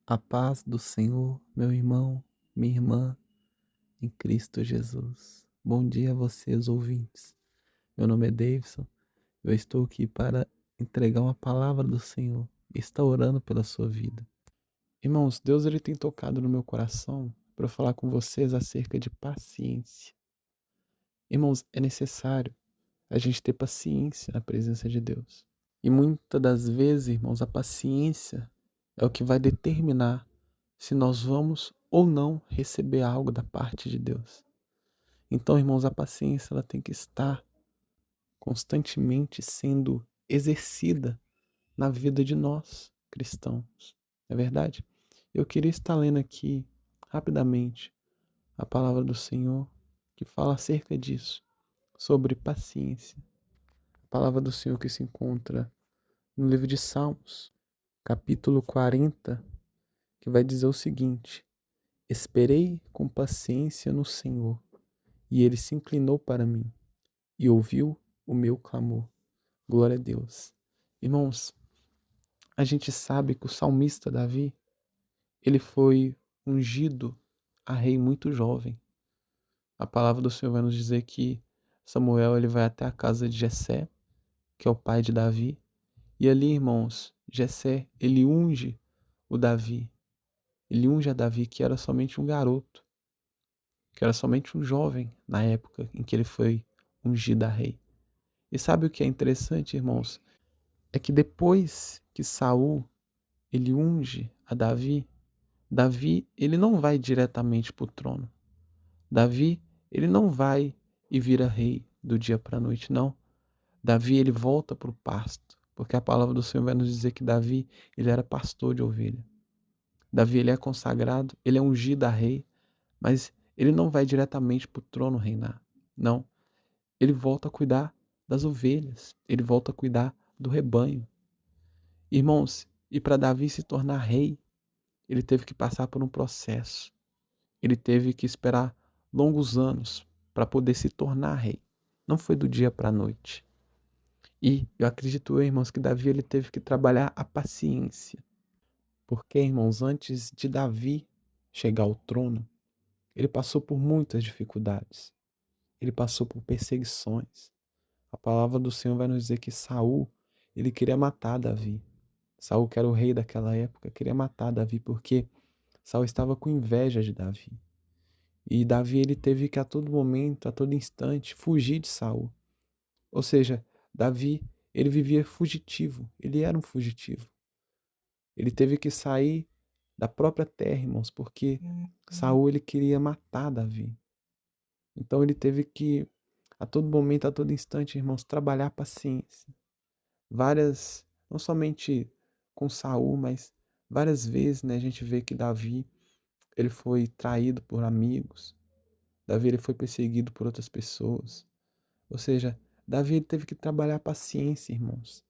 A paz do Senhor, meu irmão, minha irmã, em Cristo Jesus. Bom dia a vocês, ouvintes. Meu nome é Davidson. Eu estou aqui para entregar uma palavra do Senhor e estar orando pela sua vida. Irmãos, Deus ele tem tocado no meu coração para falar com vocês acerca de paciência. Irmãos, é necessário a gente ter paciência na presença de Deus. E muitas das vezes, irmãos, a paciência é o que vai determinar se nós vamos ou não receber algo da parte de Deus. Então, irmãos, a paciência ela tem que estar constantemente sendo exercida na vida de nós, cristãos. Não é verdade? Eu queria estar lendo aqui, rapidamente, a palavra do Senhor que fala acerca disso, sobre paciência. A palavra do Senhor que se encontra no livro de Salmos, capítulo 40, que vai dizer o seguinte: Esperei com paciência no Senhor, e ele se inclinou para mim e ouviu o meu clamor. Glória a Deus. Irmãos, a gente sabe que o salmista Davi, ele foi ungido a rei muito jovem. A palavra do Senhor vai nos dizer que Samuel ele vai até a casa de Jessé, que é o pai de Davi, e ali, irmãos, Jessé, ele unge o Davi. Ele unge a Davi, que era somente um garoto, que era somente um jovem na época em que ele foi ungido a rei. E sabe o que é interessante, irmãos? É que depois que Saul ele unge a Davi, Davi ele não vai diretamente para o trono. Davi ele não vai e vira rei do dia para a noite, não. Davi ele volta para o pasto, porque a palavra do Senhor vai nos dizer que Davi ele era pastor de ovelha. Davi ele é consagrado, ele é ungido a rei, mas ele não vai diretamente para o trono reinar. Não, ele volta a cuidar das ovelhas, ele volta a cuidar do rebanho. Irmãos, e para Davi se tornar rei, ele teve que passar por um processo. Ele teve que esperar longos anos para poder se tornar rei. Não foi do dia para a noite. E eu acredito, irmãos, que Davi ele teve que trabalhar a paciência. Porque, irmãos, antes de Davi chegar ao trono, ele passou por muitas dificuldades. Ele passou por perseguições. A palavra do Senhor vai nos dizer que Saul, ele queria matar Davi. Saul, que era o rei daquela época, queria matar Davi porque Saul estava com inveja de Davi. E Davi ele teve que a todo momento, a todo instante, fugir de Saul. Ou seja, Davi, ele vivia fugitivo, ele era um fugitivo. Ele teve que sair da própria terra, irmãos, porque Saul ele queria matar Davi. Então ele teve que a todo momento, a todo instante, irmãos, trabalhar a paciência. Várias, não somente com Saul, mas várias vezes, né, a gente vê que Davi, ele foi traído por amigos. Davi, ele foi perseguido por outras pessoas. Ou seja, Davi, ele teve que trabalhar a paciência, irmãos.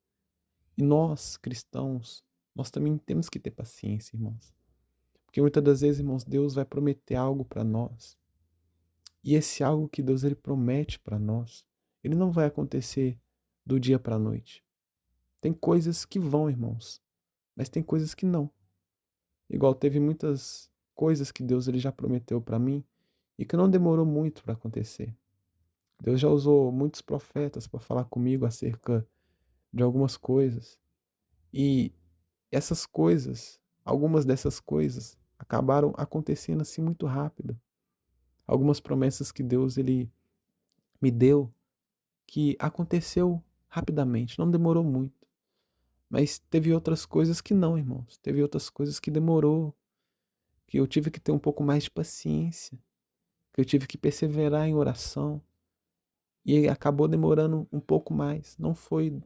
E nós, cristãos, nós também temos que ter paciência, irmãos. Porque muitas das vezes, irmãos, Deus vai prometer algo para nós. E esse algo que Deus ele promete para nós, ele não vai acontecer do dia para a noite. Tem coisas que vão, irmãos, mas tem coisas que não. Igual teve muitas coisas que Deus ele já prometeu para mim e que não demorou muito para acontecer. Deus já usou muitos profetas para falar comigo acerca de algumas coisas. E essas coisas, algumas dessas coisas, acabaram acontecendo assim muito rápido. Algumas promessas que Deus ele me deu que aconteceu rapidamente, não demorou muito. Mas teve outras coisas que não, irmãos. Teve outras coisas que demorou, que eu tive que ter um pouco mais de paciência, que eu tive que perseverar em oração. E acabou demorando um pouco mais. Não foi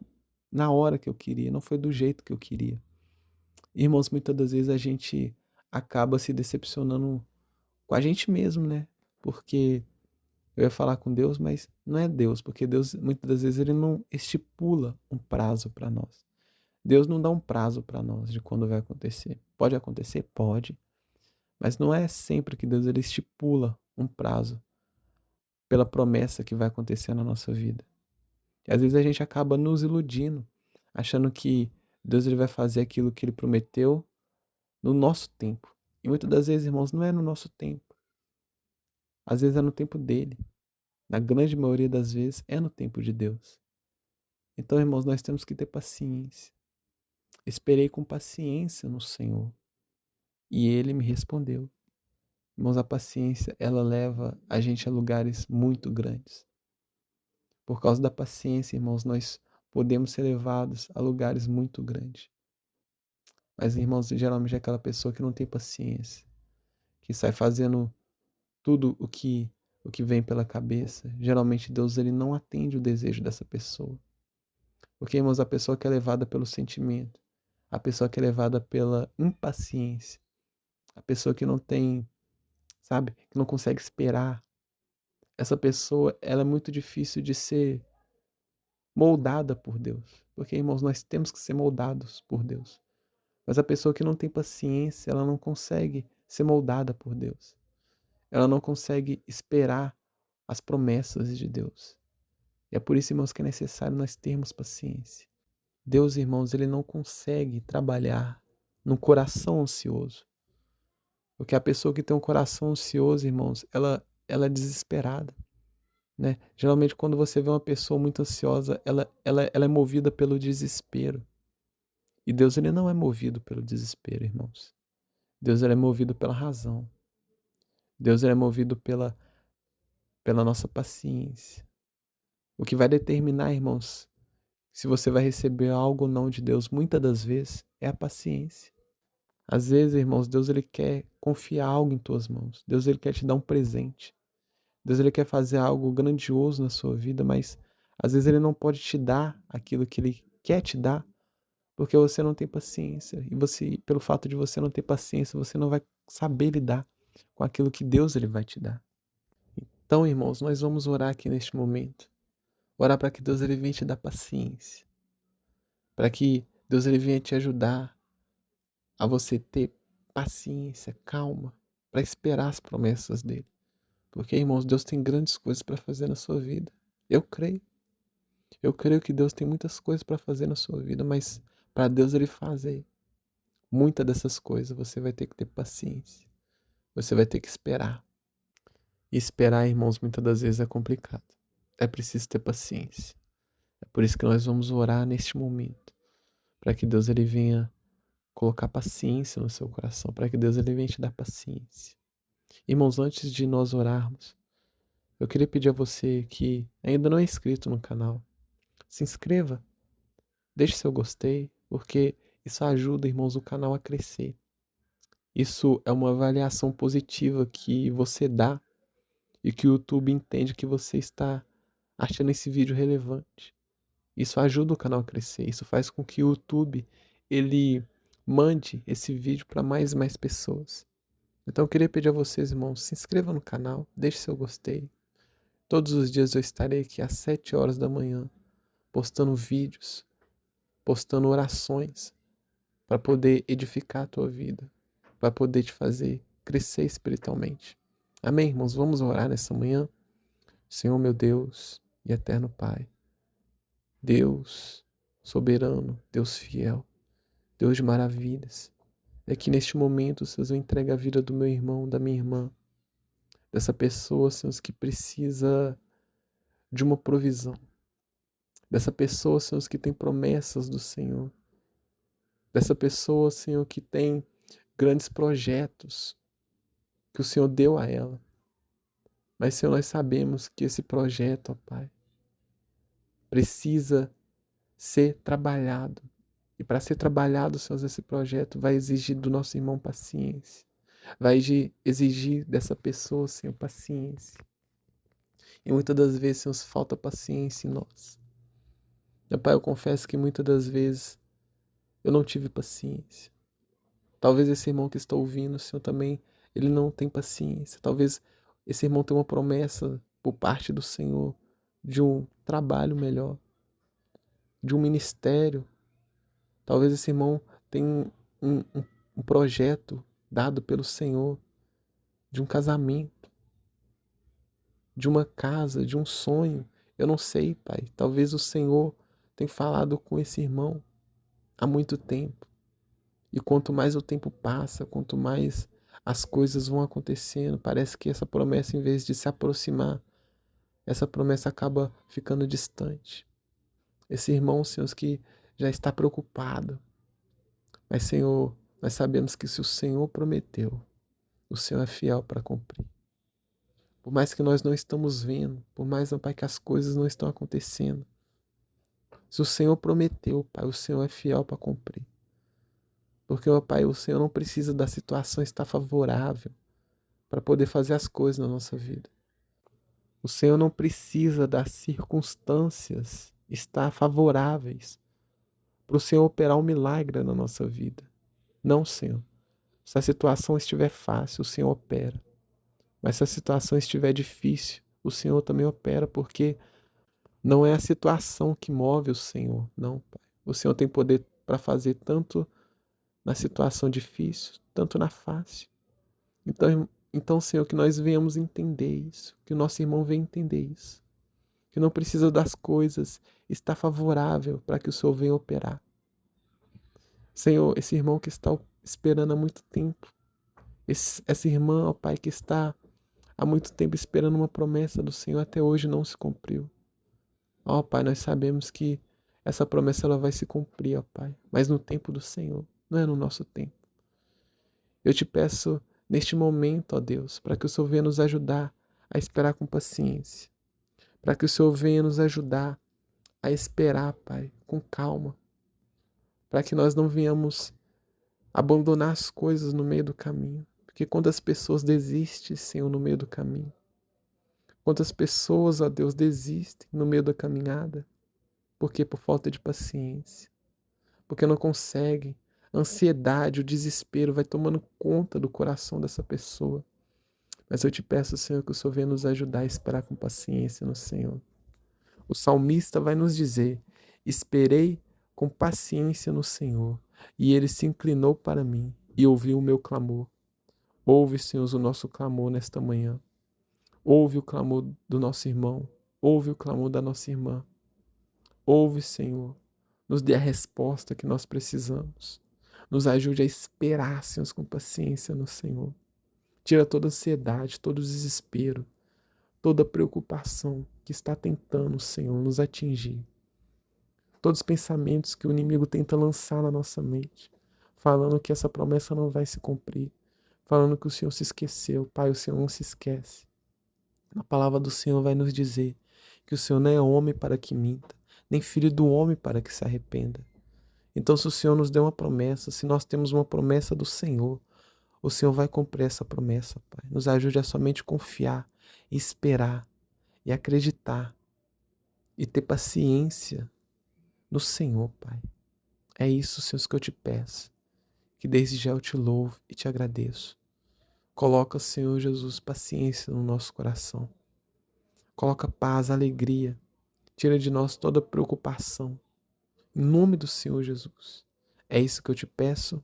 na hora que eu queria, não foi do jeito que eu queria. Irmãos, muitas das vezes a gente acaba se decepcionando com a gente mesmo, né? Porque eu ia falar com Deus, mas não é Deus, porque Deus muitas das vezes ele não estipula um prazo para nós. Deus não dá um prazo para nós de quando vai acontecer. Pode acontecer? Pode. Mas não é sempre que Deus ele estipula um prazo pela promessa que vai acontecer na nossa vida. E às vezes a gente acaba nos iludindo, achando que Deus ele vai fazer aquilo que ele prometeu no nosso tempo. E muitas das vezes, irmãos, não é no nosso tempo. Às vezes é no tempo dele. Na grande maioria das vezes é no tempo de Deus. Então, irmãos, nós temos que ter paciência. Esperei com paciência no Senhor e ele me respondeu. Irmãos, a paciência, ela leva a gente a lugares muito grandes. Por causa da paciência, irmãos, nós podemos ser levados a lugares muito grandes. Mas, irmãos, geralmente é aquela pessoa que não tem paciência, que sai fazendo tudo o que vem pela cabeça. Geralmente Deus ele não atende o desejo dessa pessoa. Porque, irmãos, a pessoa que é levada pelo sentimento, a pessoa que é levada pela impaciência, a pessoa que não tem, sabe, que não consegue esperar, essa pessoa, ela é muito difícil de ser moldada por Deus. Porque, irmãos, nós temos que ser moldados por Deus. Mas a pessoa que não tem paciência, ela não consegue ser moldada por Deus. Ela não consegue esperar as promessas de Deus. E é por isso, irmãos, que é necessário nós termos paciência. Deus, irmãos, ele não consegue trabalhar num coração ansioso. Porque a pessoa que tem um coração ansioso, irmãos, ela é desesperada, né? Geralmente, quando você vê uma pessoa muito ansiosa, ela é movida pelo desespero. E Deus, ele não é movido pelo desespero, irmãos. Deus, ele é movido pela razão. Deus, ele é movido pela nossa paciência. O que vai determinar, irmãos, se você vai receber algo ou não de Deus, muitas das vezes, é a paciência. Às vezes, irmãos, Deus ele quer confiar algo em tuas mãos. Deus ele quer te dar um presente. Deus ele quer fazer algo grandioso na sua vida, mas às vezes ele não pode te dar aquilo que ele quer te dar, porque você não tem paciência. E você, pelo fato de você não ter paciência, você não vai saber lidar com aquilo que Deus ele vai te dar. Então, irmãos, nós vamos orar aqui neste momento. Orar para que Deus ele venha te dar paciência. Para que Deus ele venha te ajudar a você ter paciência, calma, para esperar as promessas dele. Porque, irmãos, Deus tem grandes coisas para fazer na sua vida. Eu creio. Eu creio que Deus tem muitas coisas para fazer na sua vida, mas para Deus ele fazer muitas dessas coisas, você vai ter que ter paciência. Você vai ter que esperar. E esperar, irmãos, muitas das vezes é complicado. É preciso ter paciência. É por isso que nós vamos orar neste momento, para que Deus ele venha colocar paciência no seu coração, para que Deus ele venha te dar paciência. Irmãos, antes de nós orarmos, eu queria pedir a você que ainda não é inscrito no canal, se inscreva, deixe seu gostei, porque isso ajuda, irmãos, o canal a crescer. Isso é uma avaliação positiva que você dá e que o YouTube entende que você está achando esse vídeo relevante. Isso ajuda o canal a crescer, isso faz com que o YouTube ele mande esse vídeo para mais e mais pessoas. Então eu queria pedir a vocês, irmãos, se inscrevam no canal, deixe seu gostei. Todos os dias eu estarei aqui às 7 horas da manhã, postando vídeos, postando orações, para poder edificar a tua vida, para poder te fazer crescer espiritualmente. Amém, irmãos? Vamos orar nessa manhã? Senhor meu Deus e eterno Pai, Deus soberano, Deus fiel, Deus de maravilhas, é que neste momento, Senhor, eu entrego a vida do meu irmão, da minha irmã, dessa pessoa, Senhor, que precisa de uma provisão, dessa pessoa, Senhor, que tem promessas do Senhor, dessa pessoa, Senhor, que tem grandes projetos que o Senhor deu a ela. Mas, Senhor, nós sabemos que esse projeto, ó Pai, precisa ser trabalhado. E para ser trabalhado, Senhor, esse projeto vai exigir do nosso irmão paciência. Vai exigir dessa pessoa, Senhor, paciência. E muitas das vezes, Senhor, falta paciência em nós. Meu Pai, eu confesso que muitas das vezes eu não tive paciência. Talvez esse irmão que está ouvindo, Senhor, também, ele não tem paciência. Talvez esse irmão tenha uma promessa por parte do Senhor de um trabalho melhor, de um ministério. Talvez esse irmão tenha um projeto dado pelo Senhor de um casamento, de uma casa, de um sonho. Eu não sei, Pai. Talvez o Senhor tenha falado com esse irmão há muito tempo. E quanto mais o tempo passa, quanto mais as coisas vão acontecendo, parece que essa promessa, em vez de se aproximar, essa promessa acaba ficando distante. Esse irmão, Senhor, que já está preocupado. Mas, Senhor, nós sabemos que se o Senhor prometeu, o Senhor é fiel para cumprir. Por mais que nós não estamos vendo, por mais, meu Pai, que as coisas não estão acontecendo, se o Senhor prometeu, Pai, o Senhor é fiel para cumprir. Porque, meu Pai, o Senhor não precisa da situação estar favorável para poder fazer as coisas na nossa vida. O Senhor não precisa das circunstâncias estar favoráveis para o Senhor operar um milagre na nossa vida. Não, Senhor. Se a situação estiver fácil, o Senhor opera. Mas se a situação estiver difícil, o Senhor também opera, porque não é a situação que move o Senhor, não, Pai. O Senhor tem poder para fazer tanto na situação difícil, tanto na fácil. Então, Senhor, que nós venhamos entender isso, que o nosso irmão venha entender isso, que não precisa das coisas estar favorável para que o Senhor venha operar. Senhor, esse irmão que está esperando há muito tempo, essa irmã, ó Pai, que está há muito tempo esperando uma promessa do Senhor, até hoje não se cumpriu. Ó Pai, nós sabemos que essa promessa ela vai se cumprir, ó Pai, mas no tempo do Senhor, não é no nosso tempo. Eu te peço neste momento, ó Deus, para que o Senhor venha nos ajudar a esperar com paciência, para que o Senhor venha nos ajudar a esperar, Pai, com calma, para que nós não venhamos abandonar as coisas no meio do caminho, porque quando as pessoas desistem, Senhor, no meio do caminho, quantas pessoas, ó Deus, desistem no meio da caminhada, porque por falta de paciência, porque não conseguem, a ansiedade, o desespero vai tomando conta do coração dessa pessoa. Mas eu te peço, Senhor, que o Senhor venha nos ajudar a esperar com paciência no Senhor. O salmista vai nos dizer: esperei com paciência no Senhor, e ele se inclinou para mim e ouviu o meu clamor. Ouve, Senhor, o nosso clamor nesta manhã. Ouve o clamor do nosso irmão. Ouve o clamor da nossa irmã. Ouve, Senhor. Nos dê a resposta que nós precisamos. Nos ajude a esperar, Senhor, com paciência no Senhor. Tira toda ansiedade, todo desespero, toda preocupação que está tentando, Senhor, nos atingir. Todos os pensamentos que o inimigo tenta lançar na nossa mente, falando que essa promessa não vai se cumprir, falando que o Senhor se esqueceu. Pai, o Senhor não se esquece. A palavra do Senhor vai nos dizer que o Senhor não é homem para que minta, nem filho do homem para que se arrependa. Então, se o Senhor nos deu uma promessa, se nós temos uma promessa do Senhor, o Senhor vai cumprir essa promessa, Pai. Nos ajude a somente confiar, e esperar, e acreditar, e ter paciência no Senhor, Pai. É isso, Senhor, que eu te peço, que desde já eu te louvo e te agradeço. Coloca, Senhor Jesus, paciência no nosso coração. Coloca paz, alegria. Tira de nós toda preocupação. Em nome do Senhor Jesus. É isso que eu te peço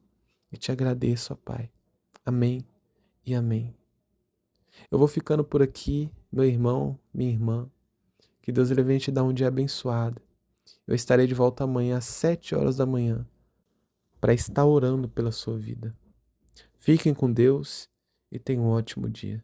e te agradeço, ó Pai. Amém e amém. Eu vou ficando por aqui, meu irmão, minha irmã. Que Deus ele venha te dar um dia abençoado. Eu estarei de volta amanhã às 7 horas da manhã para estar orando pela sua vida. Fiquem com Deus e tenham um ótimo dia.